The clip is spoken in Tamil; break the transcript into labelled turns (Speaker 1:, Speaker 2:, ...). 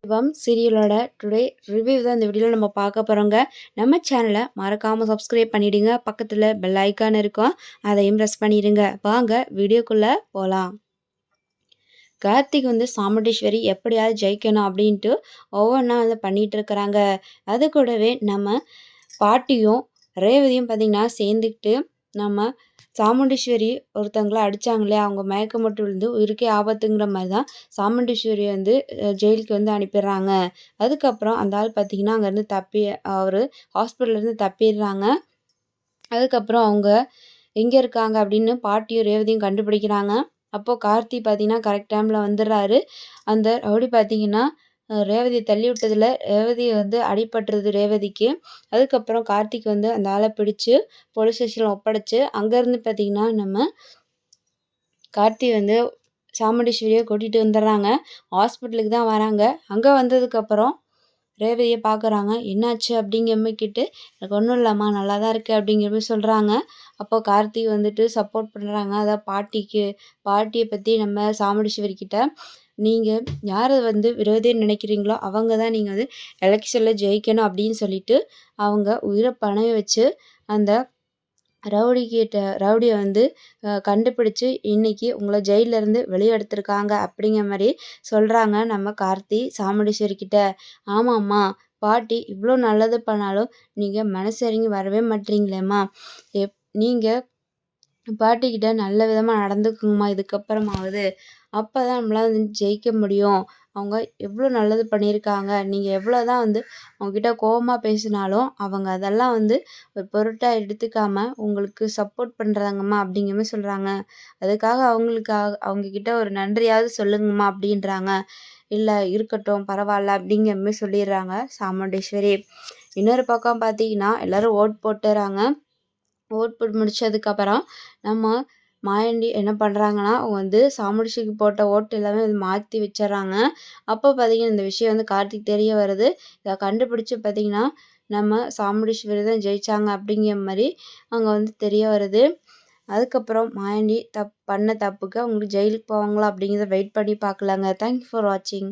Speaker 1: சிவம் சீரியலோட டுடே ரிவ்யூ தான் இந்த வீடியோவில் நம்ம பார்க்க போகிறோங்க. நம்ம சேனலை மறக்காமல் சப்ஸ்கிரைப் பண்ணிவிடுங்க. பக்கத்தில் பெல் ஐக்கான் இருக்கும், அதையும் ப்ரெஸ் பண்ணிடுங்க. வாங்க வீடியோக்குள்ளே போகலாம். கார்த்திக் சாமுண்டீஸ்வரி எப்படியாவது ஜெயிக்கணும் அப்படின்ட்டு ஒவ்வொன்றா பண்ணிகிட்டு இருக்கிறாங்க. அது கூடவே நம்ம பாட்டியும் ரேவதியும் பார்த்திங்கன்னா சேர்ந்துக்கிட்டு நம்ம சாமுண்டீஸ்வரி ஒருத்தவங்கள அடித்தாங்க இல்லையா, அவங்க மயக்கம் மட்டும் விழுந்து உயிருக்கே ஆபத்துங்கிற மாதிரி தான் சாமுண்டீஸ்வரி ஜெயிலுக்கு அனுப்பிடுறாங்க. அதுக்கப்புறம் அந்த ஆள் பார்த்திங்கன்னா அங்கேருந்து அவர் ஹாஸ்பிட்டல்லேருந்து தப்பிடுறாங்க. அதுக்கப்புறம் அவங்க எங்கே இருக்காங்க அப்படின்னு பாட்டியும் ரேவதியும் கண்டுபிடிக்கிறாங்க. அப்போது கார்த்தி பார்த்திங்கன்னா கரெக்ட் டைமில் வந்துடுறாரு. அந்த ரவுடி பார்த்திங்கன்னா ரேவதியை தள்ளி விட்டதில் ரேவதி அடிபட்டுருது ரேவதிக்கு. அதுக்கப்புறம் கார்த்திக் அந்த ஆளை பிடிச்சி போலீஸ் ஸ்டேஷனில் ஒப்படைச்சு அங்கேருந்து பார்த்திங்கன்னா நம்ம கார்த்தி சாமுண்டீஸ்வரியை கூட்டிகிட்டு வந்துடுறாங்க. ஹாஸ்பிட்டலுக்கு தான் வராங்க. அங்கே வந்ததுக்கப்புறம் ரேவதியை பார்க்குறாங்க. என்னாச்சு அப்படிங்கிற மாதிரி கேட்டு, எனக்கு ஒன்றும் இல்லைம்மா, நல்லா தான் இருக்குது அப்படிங்கிற மாதிரி சொல்கிறாங்க. அப்போ கார்த்திக் சப்போர்ட் பண்ணுறாங்க. அதான் பாட்டியை பற்றி நம்ம சாமுண்டீஸ்வரி கிட்ட, நீங்கள் யாரை விரோதின்னு நினைக்கிறீங்களோ அவங்க தான் நீங்கள் எலெக்ஷனில் ஜெயிக்கணும் அப்படின்னு சொல்லிட்டு அவங்க உயிரை பணம் வச்சு அந்த ரவுடியை கண்டுபிடிச்சு இன்னைக்கு உங்களை ஜெயிலேருந்து வெளியே எடுத்திருக்காங்க அப்படிங்கிற மாதிரி சொல்கிறாங்க நம்ம கார்த்தி சாமுண்டீஸ்வரி கிட்ட. ஆமாம்மா, பாட்டி இவ்வளோ நல்லது பண்ணாலும் நீங்கள் மனசிறங்கி வரவே மாட்டீங்களேம்மா. நீங்கள் பாட்டிக்கிட்ட நல்ல விதமாக நடந்துக்குங்கம்மா இதுக்கப்புறமாவது. அப்போ தான் நம்மளால் ஜெயிக்க முடியும். அவங்க எவ்வளோ நல்லது பண்ணியிருக்காங்க. நீங்கள் எவ்வளோ தான் அவங்கக்கிட்ட கோவமாக பேசினாலும் அவங்க அதெல்லாம் ஒரு பொருட்டாக எடுத்துக்காம உங்களுக்கு சப்போர்ட் பண்ணுறாங்கம்மா அப்படிங்கிற மாதிரி சொல்கிறாங்க. அதுக்காக அவங்கக்கிட்ட ஒரு நன்றியாவது சொல்லுங்கம்மா அப்படின்றாங்க. இல்லை இருக்கட்டும் பரவாயில்ல அப்படிங்கிற மாதிரி சொல்லிடுறாங்க சாமுண்டீஸ்வரி. இன்னொரு பக்கம் பார்த்தீங்கன்னா எல்லோரும் ஓட் போட்டுறாங்க. ஓட் போட்டு முடிச்சதுக்கப்புறம் நம்ம மாயாண்டி என்ன பண்ணுறாங்கன்னா, அவங்க சாமுண்டீஸ்வரிக்கு போட்ட ஓட்டு எல்லாமே மாற்றி வச்சிடுறாங்க. அப்போ பார்த்தீங்கன்னா இந்த விஷயம் கார்த்திக் தெரிய வருது. இதை கண்டுபிடிச்சி பார்த்தீங்கன்னா நம்ம சாமுண்டீஸ்வரி தான் ஜெயித்தாங்க அப்படிங்கிற மாதிரி அங்கே தெரிய வருது. அதுக்கப்புறம் மாயாண்டி பண்ண தப்புக்கு அவங்களுக்கு ஜெயிலுக்கு போவாங்களா அப்படிங்கிறத வெயிட் பண்ணி பார்க்கலாங்க. தேங்க்யூ ஃபார் வாட்சிங்.